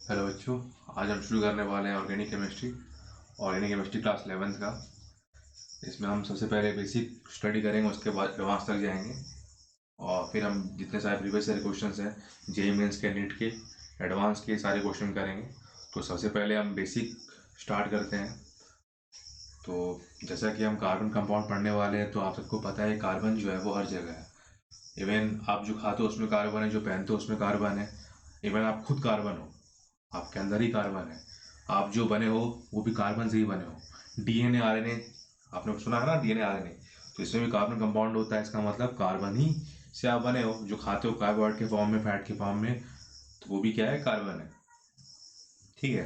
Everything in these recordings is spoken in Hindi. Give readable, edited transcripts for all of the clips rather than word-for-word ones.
हेलो बच्चों। आज हम शुरू करने वाले हैं ऑर्गेनिक केमिस्ट्री क्लास 11th का। इसमें हम सबसे पहले बेसिक स्टडी करेंगे, उसके बाद एडवांस तक जाएंगे और फिर हम जितने सारे प्रीवियस सारे क्वेश्चंस हैं जेईई मेंस के, नीट के, एडवांस के सारे क्वेश्चन करेंगे। तो सबसे पहले हम बेसिक स्टार्ट करते हैं। तो जैसा कि हम कार्बन कंपाउंड पढ़ने वाले हैं, तो आप सबको पता है कार्बन जो है वो हर जगह है। इवन आप जो खाते हो उसमें कार्बन है, जो पहनते हो उसमें कार्बन है। इवन आप खुद कार्बन हो, आपके अंदर ही कार्बन है। आप जो बने हो वो भी कार्बन से ही बने हो। डीएनए आरएनए, आपने सुना है ना, डीएनए आरएनए, तो इसमें भी कार्बन कंपाउंड होता है। इसका मतलब कार्बन ही से आप बने हो। जो खाते हो कार्बोहाइड्रेट के फॉर्म में, फैट के फॉर्म में, तो वो भी क्या है, कार्बन है। ठीक है।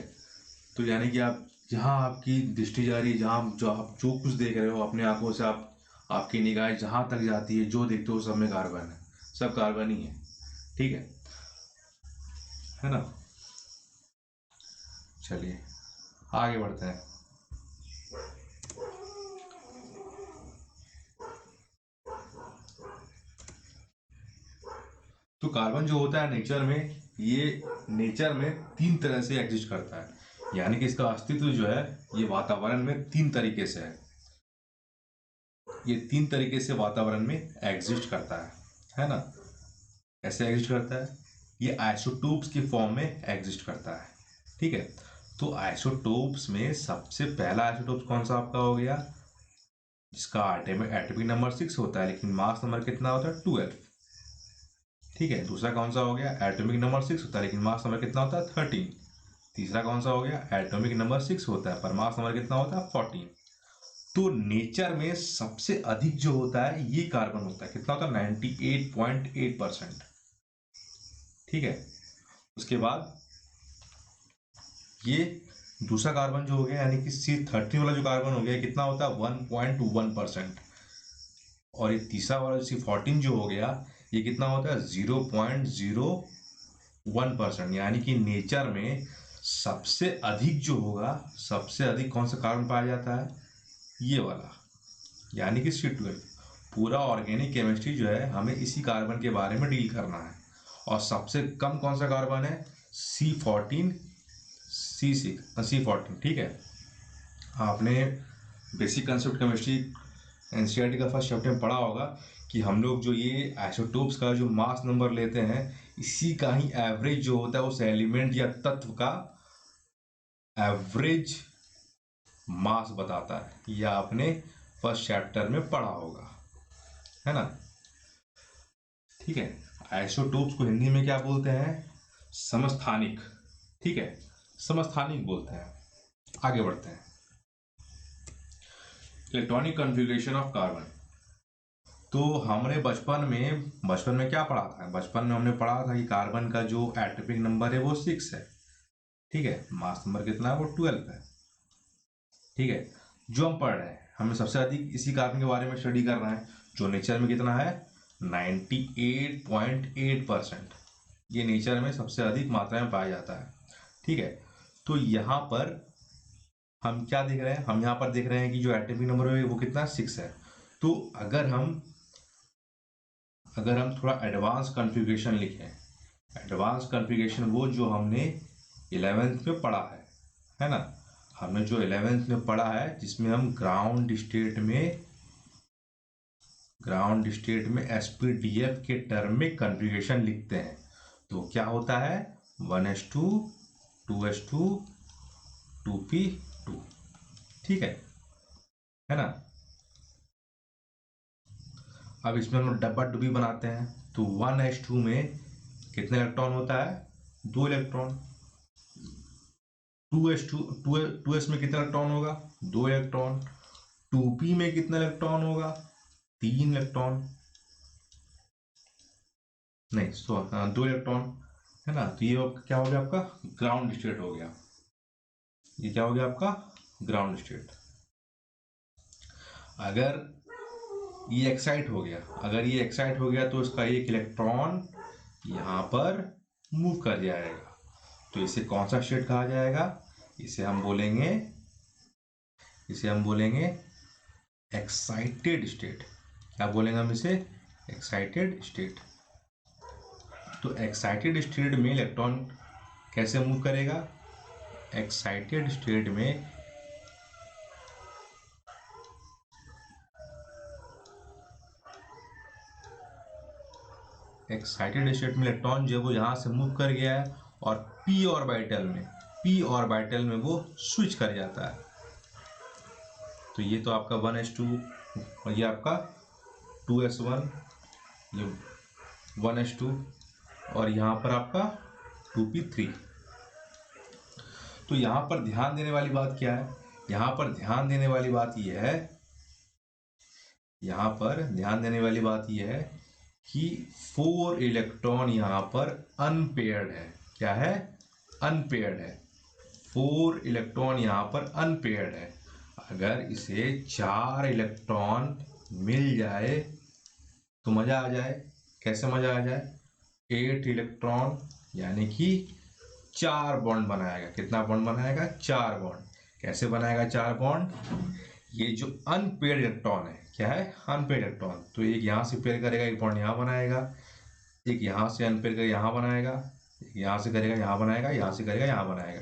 तो यानी कि आप जहाँ आपकी दृष्टि जा रही है, जहाँ जो आप जो कुछ देख रहे हो अपने आंखों से, आप आपकी निगाहें जहाँ तक जाती है, जो देखते हो सब में कार्बन है। सब कार्बन ही है। ठीक है ना। चलिए आगे बढ़ते हैं। तो कार्बन जो होता है नेचर में, ये नेचर में तीन तरह से एग्जिस्ट करता है। यानी कि इसका अस्तित्व जो है ये वातावरण में तीन तरीके से है। ये तीन तरीके से वातावरण में एग्जिस्ट करता है ना। कैसे एग्जिस्ट करता है? ये आइसोटोप्स के फॉर्म में एग्जिस्ट करता है। ठीक है। तो आइसोटोप्स में सबसे पहला आइसोटोप्स कौन सा आपका हो गया? जिसका एटॉमिक नंबर 6 होता है, लेकिन मास नंबर कितना होता है? 12। ठीक है। दूसरा कौन सा हो गया? एटॉमिक नंबर 6 होता है, लेकिन मास नंबर कितना होता है? 13। तीसरा कौन सा हो गया? एटॉमिक नंबर 6 होता है पर मास नंबर कितना होता है? 14। तो नेचर में सबसे अधिक जो होता है ये कार्बन होता है। कितना होता है? 98.8%। ठीक है। उसके बाद ये दूसरा कार्बन जो हो गया, यानी कि C13 वाला जो कार्बन हो गया, कितना होता है? 1.1%। और ये तीसरा वाला C14 जो हो गया, ये कितना होता है? 0.01%। यानी कि नेचर में सबसे अधिक जो होगा, सबसे अधिक कौन सा कार्बन पाया जाता है? ये वाला, यानी कि C12। पूरा ऑर्गेनिक केमिस्ट्री जो है हमें इसी कार्बन के बारे में डील करना है। और सबसे कम कौन सा कार्बन है? C14, C14। ठीक है। आपने बेसिक कंसेप्ट केमिस्ट्री एनसीईआरटी का फर्स्ट चैप्टर में पढ़ा होगा कि हम लोग जो ये आइसोटोप्स का जो मास नंबर लेते हैं, इसी का ही एवरेज जो होता है उस एलिमेंट या तत्व का एवरेज मास बताता है। यह आपने फर्स्ट चैप्टर में पढ़ा होगा, है ना। ठीक है। आइसोटोप्स को हिंदी में क्या बोलते हैं? समस्थानिक। ठीक है, समस्थानिक बोलते हैं। आगे बढ़ते हैं। Electronic configuration of carbon. तो हमने बचपन में क्या पढ़ा था? बचपन में हमने पढ़ा था कि कार्बन का जो एटॉमिक नंबर है वो 6 है। ठीक है। मास नंबर कितना है? वो 12 है। ठीक है। जो हम पढ़ रहे हैं, हमें सबसे अधिक इसी कार्बन के बारे में स्टडी कर रहे हैं, जो नेचर में कितना है? 98.8%। ये नेचर में सबसे अधिक मात्रा में पाया जाता है। ठीक है। तो यहाँ पर हम क्या देख रहे हैं? हम यहाँ पर देख रहे हैं कि जो एटॉमिक नंबर है वो कितना? 6 है। तो अगर हम थोड़ा एडवांस कॉन्फ़िगरेशन लिखें, एडवांस कॉन्फ़िगरेशन वो जो हमने 11th में पढ़ा है ना। हमने जो 11th में पढ़ा है, जिसमें हम ग्राउंड स्टेट में एसपीडीएफ के टर्म में कॉन्फ़िगरेशन लिखते हैं। तो क्या होता है? 1s2, 2s2, 2p2। ठीक है ना। अब इसमें हम लोग डब्बा डुब्बी बनाते हैं, तो 1s2 में कितने इलेक्ट्रॉन होता है? 2 इलेक्ट्रॉन। 2s2 2s में कितना इलेक्ट्रॉन होगा? 2 इलेक्ट्रॉन। 2p में कितना इलेक्ट्रॉन होगा? 3 इलेक्ट्रॉन। नहीं, 2 इलेक्ट्रॉन, है ना। तो ये क्या हो गया आपका? ग्राउंड स्टेट हो गया। ये क्या हो गया आपका? Ground state. अगर ये एक्साइट हो गया तो इसका एक इलेक्ट्रॉन यहाँ पर मूव कर जाएगा। तो इसे कौन सा स्टेट कहा जाएगा? इसे हम बोलेंगे एक्साइटेड स्टेट। क्या बोलेंगे हम इसे? Excited state. तो एक्साइटेड स्टेट में इलेक्ट्रॉन कैसे मूव करेगा? एक्साइटेड स्टेट में इलेक्ट्रॉन जो है वो यहाँ से मूव कर गया है और पी ऑर्बिटल में वो स्विच कर जाता है। तो ये तो आपका 1s2 और ये आपका 2s1, ये 1s2 और यहाँ पर आपका 2p3। तो यहाँ पर ध्यान देने वाली बात क्या है? यहाँ पर ध्यान देने वाली बात यह है, यहाँ पर ध्यान देने वाली बात यह है कि 4 इलेक्ट्रॉन यहाँ पर अनपेयर्ड है। क्या है? अनपेयर्ड है। 4 इलेक्ट्रॉन यहाँ पर अनपेयर्ड है। अगर इसे 4 इलेक्ट्रॉन मिल जाए तो मजा आ जाए। कैसे मजा आ जाए? 8 इलेक्ट्रॉन यानी कि 4 बॉन्ड बनाएगा। कितना बॉन्ड बनाएगा? 4 बॉन्ड। कैसे बनाएगा 4 बॉन्ड? ये जो अनपेयर्ड इलेक्ट्रॉन है, क्या है? Unpaired electron. तो एक यहाँ से पेयर करेगा, एक बॉन्ड यहाँ बनाएगा, एक यहाँ से अनपेयर करेगा, यहाँ बनाएगा, एक यहाँ से करेगा, यहाँ बनाएगा, यहाँ से करेगा, यहाँ बनाएगा।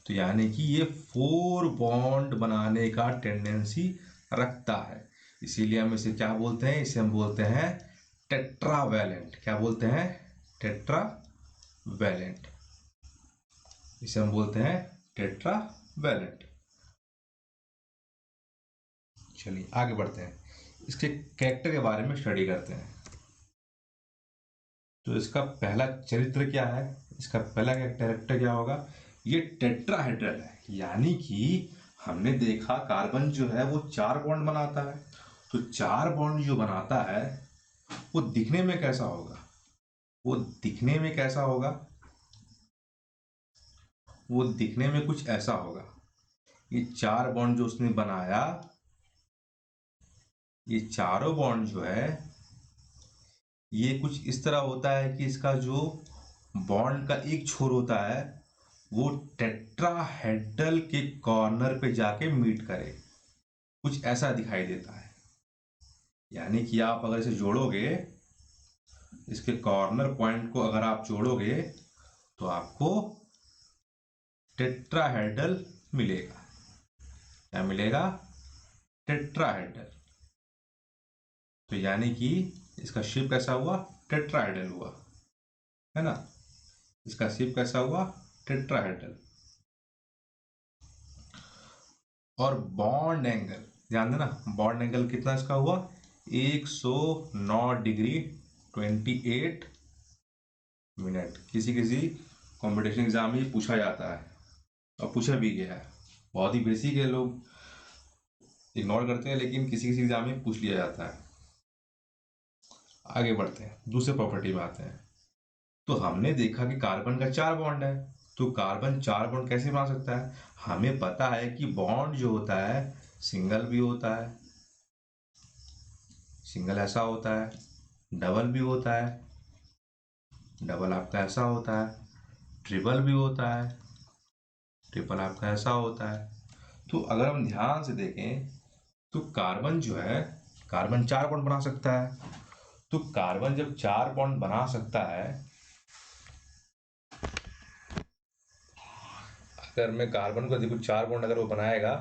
तो यानी कि ये 4 बॉन्ड बनाने का टेंडेंसी रखता है। इसीलिए हम इसे क्या बोलते हैं? इसे हम बोलते हैं टेट्रावैलेंट। क्या बोलते हैं? टेट्रावैलेंट। इसे हम बोलते हैं टेट्रावैलेंट। चलिए आगे बढ़ते हैं, इसके कैरेक्टर के बारे में स्टडी करते हैं। तो इसका पहला चरित्र क्या है? इसका पहला कैरेक्टर क्या होगा? ये टेट्राहेड्रल है, यानी कि हमने देखा कार्बन जो है वो 4 बॉन्ड बनाता है। तो 4 बॉन्ड जो बनाता है वो दिखने में कैसा होगा? वो दिखने में कैसा होगा? वो दिखने में कुछ ऐसा होगा। ये 4 बॉन्ड जो उसने बनाया, ये चारों बॉन्ड जो है ये कुछ इस तरह होता है कि इसका जो बॉन्ड का एक छोर होता है वो टेट्राहेड्रल के कॉर्नर पे जाके मीट करे। कुछ ऐसा दिखाई देता है। यानी कि आप अगर इसे जोड़ोगे, इसके कॉर्नर पॉइंट को अगर आप जोड़ोगे तो आपको टेट्राहेड्रल मिलेगा। क्या मिलेगा? टेट्राहेड्रल। तो यानी कि इसका शेप कैसा हुआ? टेट्राहेड्रल हुआ, है ना? इसका शेप कैसा हुआ? टेट्राहेड्रल। और बॉन्ड एंगल ध्यान देना, बॉन्ड एंगल कितना इसका हुआ? 109 डिग्री 28 मिनट। किसी किसी कॉम्पिटिशन एग्जाम में पूछा जाता है और पूछा भी गया है। बहुत ही बेसिक है, लोग इग्नोर करते हैं, लेकिन किसी किसी एग्जाम में पूछ लिया जाता है। आगे बढ़ते हैं, दूसरे प्रॉपर्टी में आते हैं। तो हमने देखा कि कार्बन का 4 बॉन्ड है। तो कार्बन 4 बॉन्ड कैसे बना सकता है? हमें पता है कि बॉन्ड जो होता है सिंगल भी होता है, सिंगल ऐसा होता है, डबल भी होता है, डबल आपका ऐसा होता है, ट्रिपल भी होता है, ट्रिपल आपका ऐसा होता है। तो अगर हम ध्यान से देखें तो कार्बन जो है, कार्बन 4 बॉन्ड बना सकता है। तो कार्बन जब 4 बॉन्ड बना सकता है, अगर मैं कार्बन को देखूं 4 बॉन्ड अगर वो बनाएगा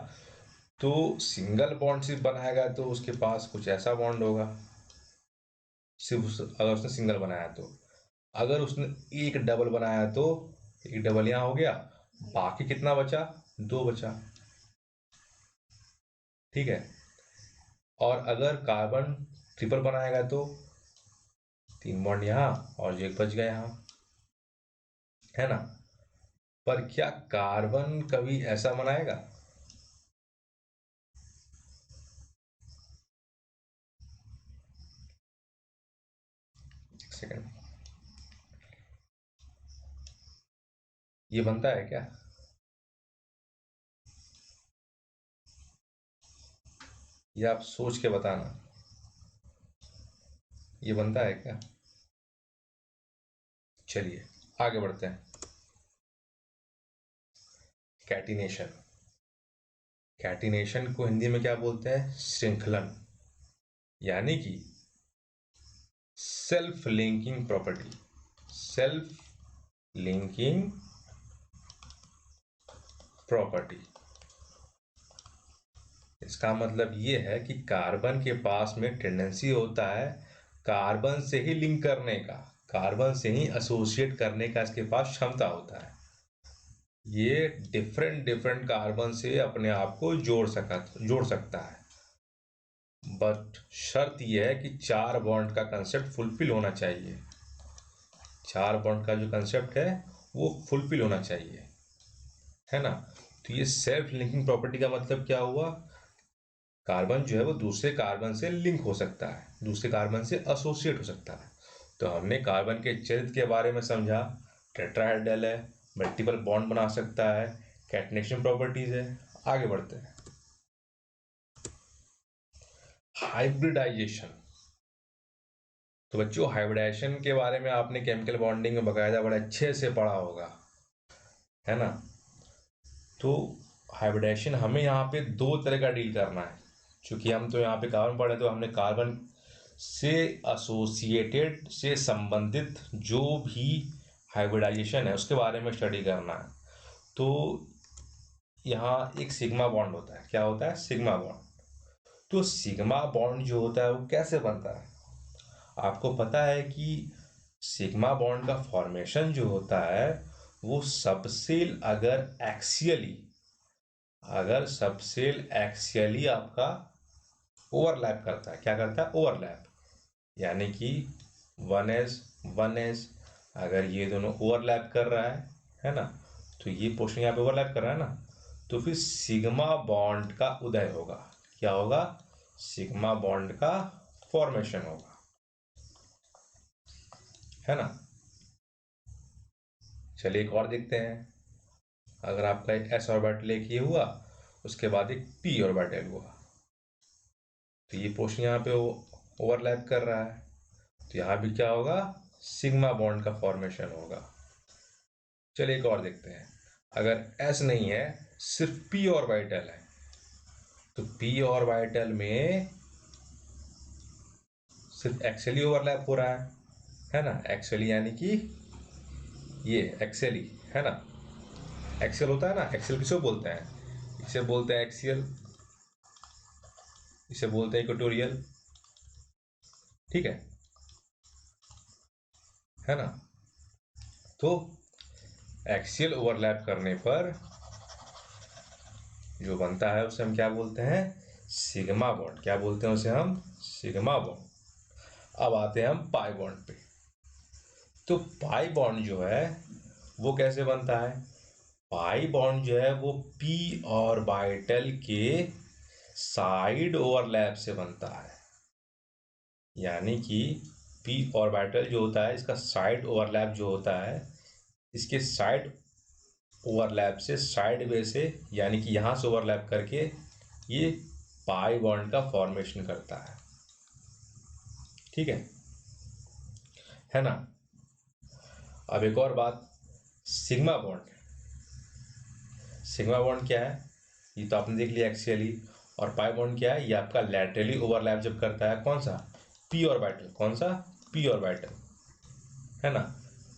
तो सिंगल बॉन्ड सिर्फ बनाएगा तो उसके पास कुछ ऐसा बॉन्ड होगा, अगर उसने सिंगल बनाया तो। अगर उसने एक डबल बनाया तो एक डबल यहाँ हो गया, बाकी कितना बचा? 2 बचा। ठीक है। और अगर कार्बन ट्रिपल बनाएगा तो 3 बॉन्ड यहाँ और एक बच गया यहाँ, है ना? पर क्या कार्बन कभी ऐसा बनाएगा? एक सेकंड, ये बनता है क्या? ये आप सोच के बताना, ये बनता है क्या? चलिए आगे बढ़ते हैं। कैटिनेशन, कैटिनेशन को हिंदी में क्या बोलते हैं? श्रृंखलन, यानी कि self linking property, self linking property. इसका मतलब ये है कि कार्बन के पास में टेंडेंसी होता है कार्बन से ही लिंक करने का, कार्बन से ही एसोसिएट करने का इसके पास क्षमता होता है। ये डिफरेंट कार्बन से अपने आप को जोड़ सकता है। बट शर्त यह है कि 4 बॉन्ड का कंसेप्ट फुलफिल होना चाहिए। 4 बॉन्ड का जो कंसेप्ट है वो फुलफिल होना चाहिए, है ना। तो ये सेल्फ लिंकिंग प्रॉपर्टी का मतलब क्या हुआ, कार्बन जो है वो दूसरे कार्बन से लिंक हो सकता है, दूसरे कार्बन से एसोसिएट हो सकता है। तो हमने कार्बन के चरित्र के बारे में समझा, टेट्राहेड्रल है, मल्टीपल बॉन्ड बना सकता है, कैटनेशन प्रॉपर्टीज है। आगे बढ़ते हैं। हाइब्रिडाइजेशन। तो बच्चों हाइब्रिडाइजेशन के बारे में आपने केमिकल बॉन्डिंग में बकायदा बड़े अच्छे से पढ़ा होगा, है ना। तो हाइब्रिडाइजेशन हमें यहाँ पे 2 तरह का डील करना है। चूंकि हम तो यहाँ पे कार्बन पढ़े तो हमने कार्बन से एसोसिएटेड से संबंधित जो भी हाइब्रिडाइजेशन है उसके बारे में स्टडी करना है। तो यहाँ एक सिग्मा बॉन्ड होता है। क्या होता है? Sigma bond. तो सिग्मा बॉन्ड जो होता है वो कैसे बनता है? आपको पता है कि सिग्मा बॉन्ड का फॉर्मेशन जो होता है वो सबसेल अगर सबसेल एक्सियली आपका ओवरलैप करता है। क्या करता है? ओवरलैप। यानी कि 1s अगर ये दोनों ओवरलैप कर रहा है ना, तो ये पोर्शन यहाँ पे ओवरलैप कर रहा है ना, तो फिर सिग्मा बॉन्ड का उदय होगा। क्या होगा? सिग्मा बॉन्ड का फॉर्मेशन होगा, है ना। चलिए एक और देखते हैं। अगर आपका एक s ऑर्बिटल एक ये हुआ, उसके बाद एक p ऑर्बिटल हुआ, तो ये पोर्शन यहाँ पे ओवरलैप कर रहा है, तो यहाँ भी क्या होगा? सिग्मा बॉन्ड का फॉर्मेशन होगा। चलिए एक और देखते हैं। अगर s नहीं है, सिर्फ p ऑर्बिटल है, तो p ऑर्बिटल में सिर्फ एक्सियली ओवरलैप हो रहा है ना। एक्सियली यानी कि ये एक्सियली, है ना। एक्सियल होता है ना, एक्सियल किसको बोलते हैं? इसे बोलते हैं एक्सियल, इसे बोलते हैं इक्वेटोरियल, ठीक है ना। तो एक्सियल ओवरलैप करने पर जो बनता है उसे हम क्या बोलते हैं? Sigma bond. क्या बोलते हैं उसे हम? Sigma bond. अब आते हैं हम पाई बॉन्ड पे। तो पाई बॉन्ड जो है वो कैसे बनता है? पाई बॉन्ड जो है वो p ऑर्बिटल के साइड ओवरलैप से बनता है। यानी कि p ऑर्बिटल जो होता है इसका साइड ओवरलैप जो होता है, इसके साइड ओवरलैप से साइड वे से, यानी कि यहाँ से ओवरलैप करके ये पाई बॉन्ड का फॉर्मेशन करता है, ठीक है ना। अब एक और बात, सिग्मा बॉन्ड। सिग्मा बॉन्ड क्या है? ये तो आपने देख लिया एक्सियली। और पाई बॉन्ड क्या है? ये आपका लैटरली ओवरलैप जब करता है, कौन सा? p orbital. कौन सा? p ऑर्बिटल, है ना।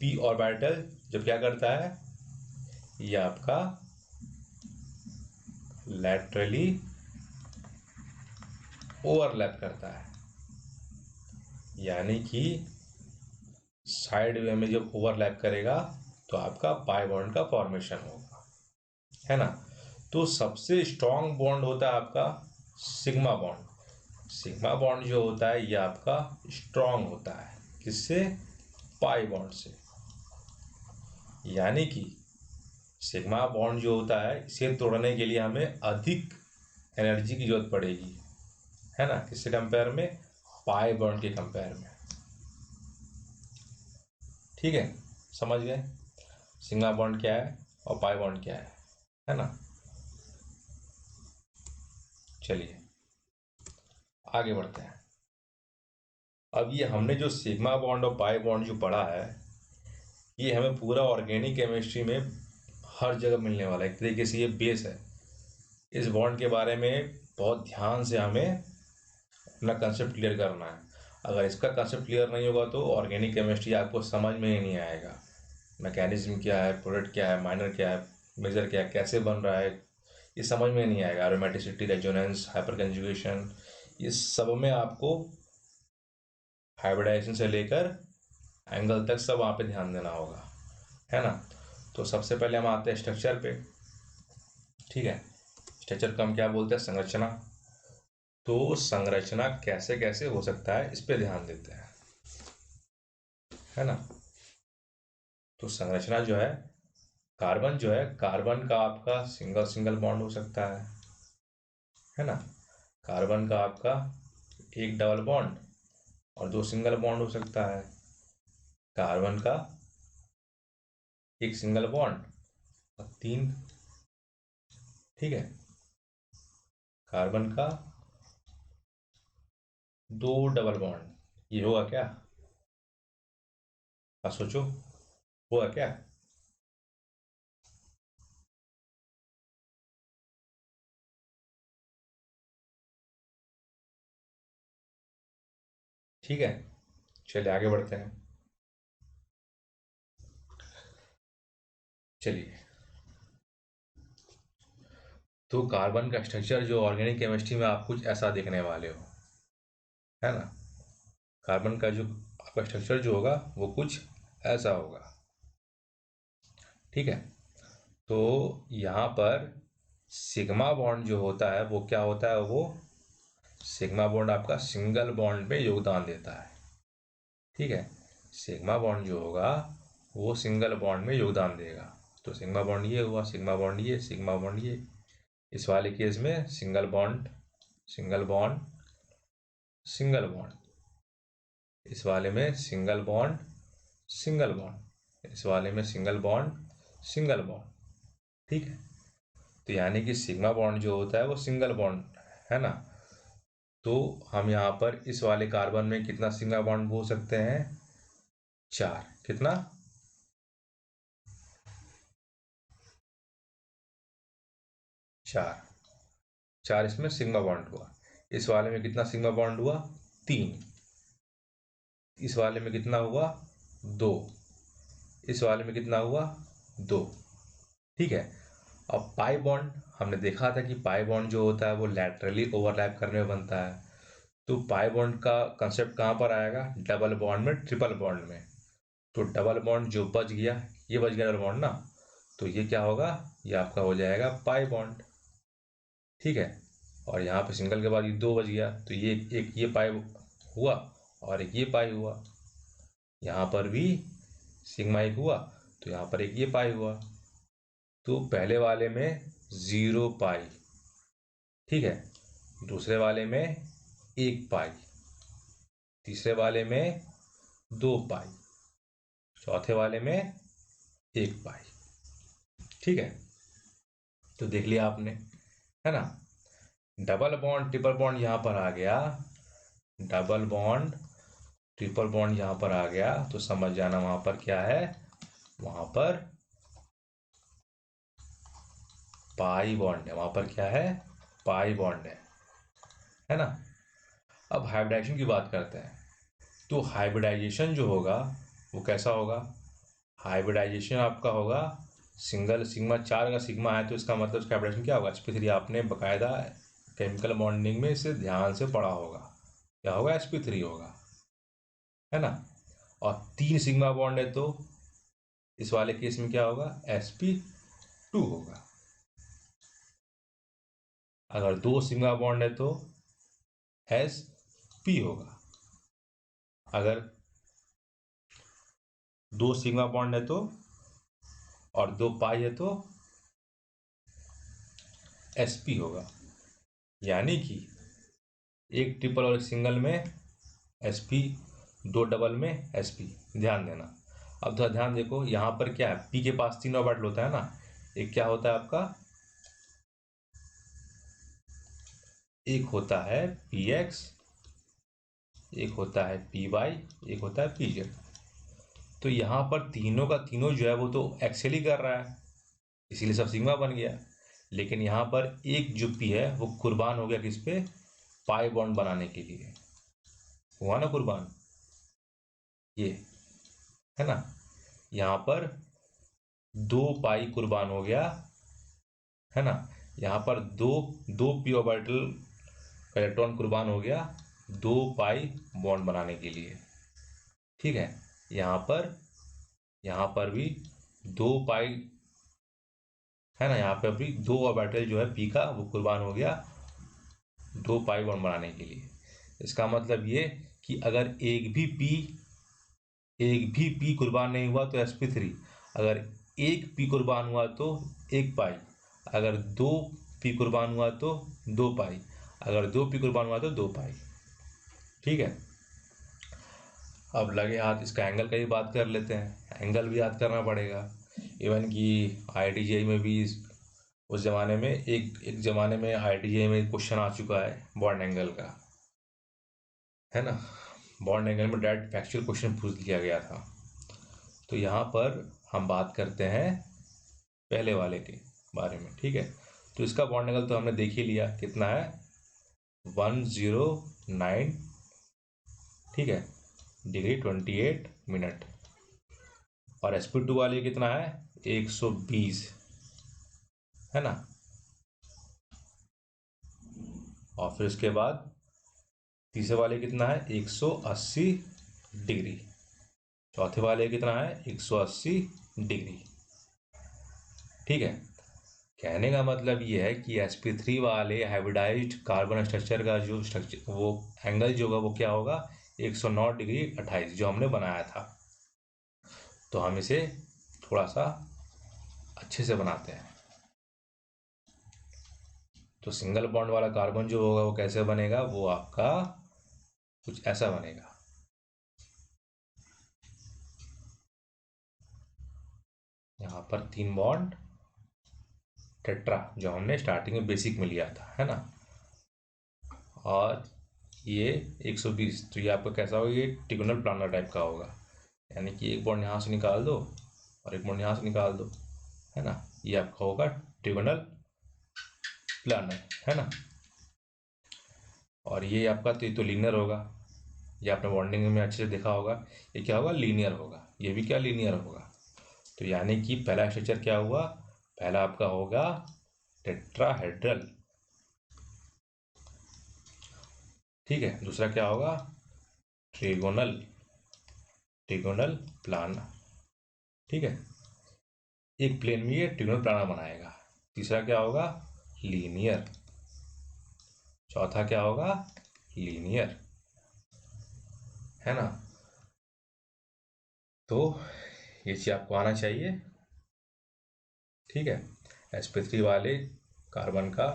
p ऑर्बिटल जब क्या करता है? ये आपका लैटरली ओवरलैप करता है, यानी कि साइड वे में जब ओवरलैप करेगा तो आपका पाई बॉन्ड का फॉर्मेशन होगा, है ना। तो सबसे स्ट्रॉन्ग बॉन्ड होता है आपका सिग्मा बॉन्ड। सिग्मा बॉन्ड जो होता है ये आपका स्ट्रॉन्ग होता है, किससे? पाई बॉन्ड से। यानी कि सिग्मा बॉन्ड जो होता है इसे तोड़ने के लिए हमें अधिक एनर्जी की जरूरत पड़ेगी, है ना। किससे कंपेयर में? पाई बॉन्ड के कंपेयर में, ठीक है। समझ गए सिग्मा बॉन्ड क्या है और पाई बॉन्ड क्या है ना। चलिए आगे बढ़ते हैं। अब ये हमने जो सिग्मा बॉन्ड और पाई बॉन्ड जो पढ़ा है, ये हमें पूरा ऑर्गेनिक केमिस्ट्री में हर जगह मिलने वाला है। एक तरीके से ये बेस है। इस बॉन्ड के बारे में बहुत ध्यान से हमें अपना कंसेप्ट क्लियर करना है। अगर इसका कंसेप्ट क्लियर नहीं होगा तो ऑर्गेनिक केमिस्ट्री आपको समझ में ही नहीं आएगा। मैकेनिज्म क्या है, प्रोडक्ट क्या है, माइनर क्या है, मेजर क्या कैसे बन रहा है, ये समझ में नहीं आएगा। एरोमेटिसिटी, रेजोनेंस, हाइपर कंजुगेशन, ये सब में आपको हाइब्रिडाइजेशन से लेकर एंगल तक सब वहाँ पे ध्यान देना होगा, है ना। तो सबसे पहले हम आते हैं स्ट्रक्चर पे, ठीक है। स्ट्रक्चर को हम क्या बोलते हैं, संरचना। तो संरचना कैसे कैसे हो सकता है इस पे ध्यान देते हैं, है ना। तो संरचना जो है, कार्बन का आपका सिंगल सिंगल बॉन्ड हो सकता है ना। कार्बन का आपका एक डबल बॉन्ड और दो सिंगल बॉन्ड हो सकता है। कार्बन का एक सिंगल बॉन्ड और तीन, ठीक है। कार्बन का दो डबल बॉन्ड, ये होगा क्या, आप सोचो, होगा क्या। ठीक है, चलिए आगे बढ़ते हैं। चलिए, तो कार्बन का स्ट्रक्चर जो ऑर्गेनिक केमिस्ट्री में आप कुछ ऐसा देखने वाले हो, है ना। कार्बन का जो आपका स्ट्रक्चर जो होगा वो कुछ ऐसा होगा, ठीक है। तो यहाँ पर सिग्मा बॉन्ड जो होता है वो क्या होता है, वो सिग्मा बॉन्ड आपका सिंगल बॉन्ड में योगदान देता है, ठीक है। सिग्मा बॉन्ड जो होगा वो सिंगल बॉन्ड में योगदान देगा। तो सिग्मा बॉन्ड ये हुआ, सिग्मा बॉन्ड ये, सिग्मा बॉन्ड ये। इस वाले केस में single bond, single bond, single bond. इस वाले में सिंगल बॉन्ड, सिंगल बॉन्ड। इस वाले में सिंगल बॉन्ड, सिंगल बॉन्ड, ठीक है। तो यानी कि सिग्मा बॉन्ड जो होता है वो सिंगल बॉन्ड, है ना। तो हम यहाँ पर इस वाले कार्बन में कितना सिग्मा बॉन्ड हो सकते हैं, चार। कितना, चार। चार इसमें सिग्मा बॉन्ड हुआ। इस वाले में कितना सिग्मा बॉन्ड हुआ, तीन। इस वाले में कितना हुआ, दो। इस वाले में कितना हुआ, दो, ठीक है। अब पाई बॉन्ड हमने देखा था कि पाई बॉन्ड जो होता है वो लैटरली ओवरलैप करने में बनता है। तो पाई बॉन्ड का कंसेप्ट कहाँ पर आएगा, डबल बॉन्ड में, ट्रिपल बॉन्ड में। तो डबल बॉन्ड जो बच गया, ये बच गया डबल बॉन्ड ना, तो ये क्या होगा, ये आपका हो जाएगा पाई बॉन्ड, ठीक है। और यहाँ पे सिंगल के बाद ये दो बच गया, तो ये एक ये पाई हुआ और एक ये पाई हुआ। यहाँ पर भी सिग्मा एक हुआ, तो यहाँ पर एक ये पाई हुआ। तो पहले वाले में 0 पाई, ठीक है। दूसरे वाले में 1 पाई, तीसरे वाले में 2 पाई, चौथे वाले में 1 पाई, ठीक है। तो देख लिया आपने, है ना। डबल बॉन्ड ट्रिपल बॉन्ड यहाँ पर आ गया, डबल बॉन्ड ट्रिपल बॉन्ड यहाँ पर आ गया, तो समझ जाना वहां पर क्या है, वहां पर पाई बॉन्ड है। वहां पर क्या है, पाई बॉन्ड है ना। अब हाइब्रिडाइजेशन की बात करते हैं। तो हाइब्रिडाइजेशन जो होगा वो कैसा होगा, हाइब्रिडाइजेशन आपका होगा सिंगल सिग्मा, चार का सिग्मा है तो इसका मतलब इसका हाइब्रिडाइजेशन क्या होगा, sp3। आपने बकायदा केमिकल बॉन्डिंग में इसे ध्यान से पढ़ा होगा, क्या होगा, sp3 होगा, है ना। और तीन सिग्मा बॉन्ड है तो इस वाले केस में क्या होगा, sp2 होगा। अगर दो सिग्मा बॉन्ड है तो sp होगा। अगर दो सिग्मा बॉन्ड है तो, और दो पाई है तो sp होगा। यानी कि एक ट्रिपल और एक सिंगल में sp, दो डबल में sp। ध्यान देना। अब थोड़ा ध्यान देखो, यहाँ पर क्या है, p के पास तीन ऑर्बिटल होता है ना। एक क्या होता है आपका, एक होता है px, एक होता है py, एक होता है pz। तो यहाँ पर तीनों का तीनों जो है वो तो एक्सेल ही कर रहा है, इसीलिए सब सिग्मा बन गया। लेकिन यहाँ पर एक जो पी है वो कुर्बान हो गया किस पे, पाई बॉन्ड बनाने के लिए, हुआ ना कुर्बान, ये, है ना। यहाँ पर दो पाई कुर्बान हो गया है ना। यहाँ पर दो दो पी ऑर्बिटल का इलेक्ट्रॉन कुर्बान हो गया 2 पाई बॉन्ड बनाने के लिए। ठीक है, यहाँ पर भी 2 पाई, है ना, यहाँ पर भी 2 ऑर्बिटल जो है पी का वो कुर्बान हो गया 2 पाई बॉन्ड बनाने के लिए। इसका मतलब ये कि अगर एक भी पी कुर्बान नहीं हुआ तो sp3, अगर एक पी कुर्बान हुआ तो 1 पाई, अगर 2 पी कुर्बान हुआ तो 2 पाई, अगर 2 पी कुर्बान हुआ तो 2 पाई। ठीक है, अब लगे हाथ इसका एंगल का ही बात कर लेते हैं। एंगल भी याद करना पड़ेगा। इवन कि IIT-JEE में भी उस ज़माने में एक ज़माने में IIT-JEE में क्वेश्चन आ चुका है बॉन्ड एंगल का, है ना। बॉन्ड एंगल में डायरेक्ट फैक्चुअल क्वेश्चन पूछ लिया गया था। तो यहाँ पर हम बात करते हैं पहले वाले के बारे में। ठीक है, तो इसका बॉन्ड एंगल तो हमने देख ही लिया कितना है, 109, ठीक है, डिग्री 28 मिनट। और sp2 वाले कितना है, 120, है ना। और फिर उसके बाद तीसरे वाले कितना है, 180 डिग्री। चौथे वाले कितना है, 180 डिग्री। ठीक है, कहने का मतलब ये है कि sp3 वाले हाइब्रिडाइज्ड कार्बन स्ट्रक्चर का जो स्ट्रक्चर वो एंगल जो होगा वो क्या होगा, 109 डिग्री 28 जो हमने बनाया था। तो हम इसे थोड़ा सा अच्छे से बनाते हैं। तो सिंगल बॉन्ड वाला कार्बन जो होगा वो कैसे बनेगा, वो आपका कुछ ऐसा बनेगा। यहाँ पर 3 बॉन्ड टेट्रा जो हमने स्टार्टिंग में बेसिक में लिया था, है ना। और ये 120, तो ये आपका कैसा होगा, ये ट्रिगोनल प्लानर टाइप का होगा। यानी कि एक बॉन्ड यहाँ से निकाल दो और एक बॉन्ड यहाँ से निकाल दो, है ना। ये आपका होगा ट्रिगोनल प्लानर, है ना। और ये आपका तो ये तो लीनियर होगा, ये आपने बॉन्डिंग में अच्छे से देखा होगा। ये क्या होगा, लीनियर होगा। ये भी क्या, लीनियर होगा। तो यानी कि पहला स्ट्रक्चर क्या हुआ, पहला आपका होगा टेट्राहेड्रल। ठीक है, दूसरा क्या होगा, ट्रिगोनल ट्रिगोनल प्लानर। ठीक है, एक प्लेन में ये ट्रिगोनल प्लानर बनाएगा। तीसरा क्या होगा, लीनियर। चौथा क्या होगा, लीनियर, है ना। तो ये चीज आपको आना चाहिए। ठीक है, sp3 वाले कार्बन का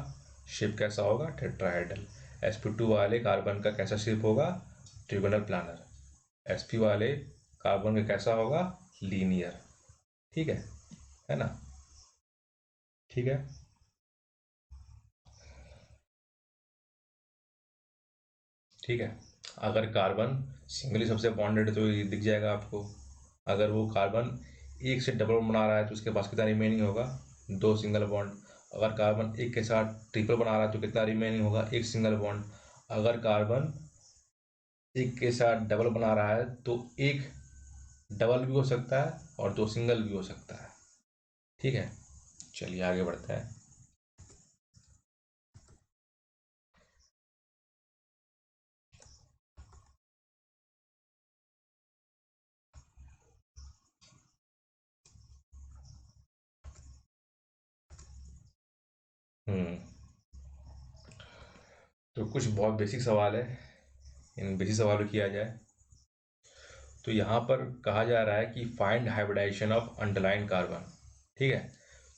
शेप कैसा होगा, टेट्राहेड्रल। sp2 वाले कार्बन का कैसा शेप होगा, ट्रिगोनल प्लानर। sp वाले कार्बन का कैसा होगा, लीनियर। ठीक है ना। ठीक है, ठीक है। अगर कार्बन सिंगली सबसे बॉन्डेड तो ये दिख जाएगा आपको। अगर वो कार्बन एक से डबल बना रहा है तो उसके पास कितना रिमेनिंग होगा, 2 सिंगल बॉन्ड। अगर कार्बन एक के साथ ट्रिपल बना रहा है तो कितना रिमेनिंग होगा, 1 सिंगल बॉन्ड। अगर कार्बन एक के साथ डबल बना रहा है तो एक डबल भी हो सकता है और 2 सिंगल भी हो सकता है। ठीक है, चलिए आगे बढ़ते हैं। हम्म तो कुछ बहुत बेसिक सवाल है, इन बेसिक सवालों किया जाए। तो यहाँ पर कहा जा रहा है कि find hybridization of underline carbon. ठीक है,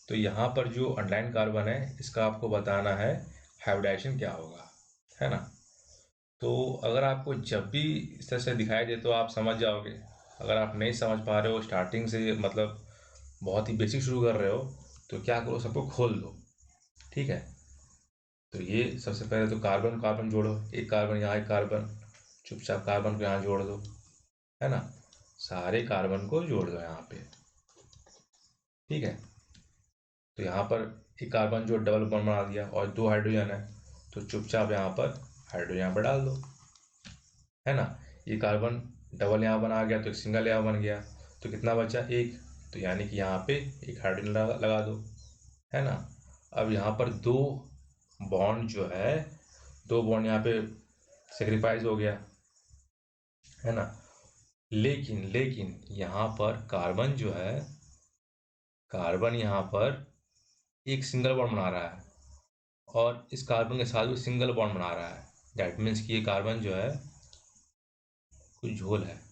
तो यहाँ पर जो अंडरलाइन कार्बन है इसका आपको बताना है हाइब्रिडाइजेशन क्या होगा, है ना। तो अगर आपको जब भी इस तरह से दिखाई दे तो आप समझ जाओगे। अगर आप नहीं समझ पा रहे हो, स्टार्टिंग से मतलब बहुत ही बेसिक शुरू कर रहे हो, तो क्या करो, सबको खोल दो। ठीक है, तो ये सबसे पहले तो कार्बन कार्बन जोड़ो, एक कार्बन यहाँ, एक कार्बन, चुपचाप कार्बन को यहाँ जोड़ दो, है ना। सारे कार्बन को जोड़ दो यहाँ पे। ठीक है, तो यहाँ पर एक कार्बन जो डबल बॉन्ड बना दिया और 2 हाइड्रोजन है, तो चुपचाप यहाँ पर हाइड्रोजन यहाँ पर डाल दो, है ना। ये कार्बन डबल यहाँ बना गया तो एक सिंगल यहाँ बन गया, तो कितना बचा, 1। तो यानी कि यहाँ पे एक हाइड्रोजन लगा दो, है ना। अब यहाँ पर दो बॉन्ड जो है, दो बॉन्ड यहाँ पे सेक्रीफाइस हो गया, है ना। लेकिन यहाँ पर कार्बन जो है, कार्बन यहाँ पर एक सिंगल बॉन्ड बना रहा है और इस कार्बन के साथ भी सिंगल बॉन्ड बना रहा है। दैट मीन्स कि ये कार्बन जो है कुछ झोल है।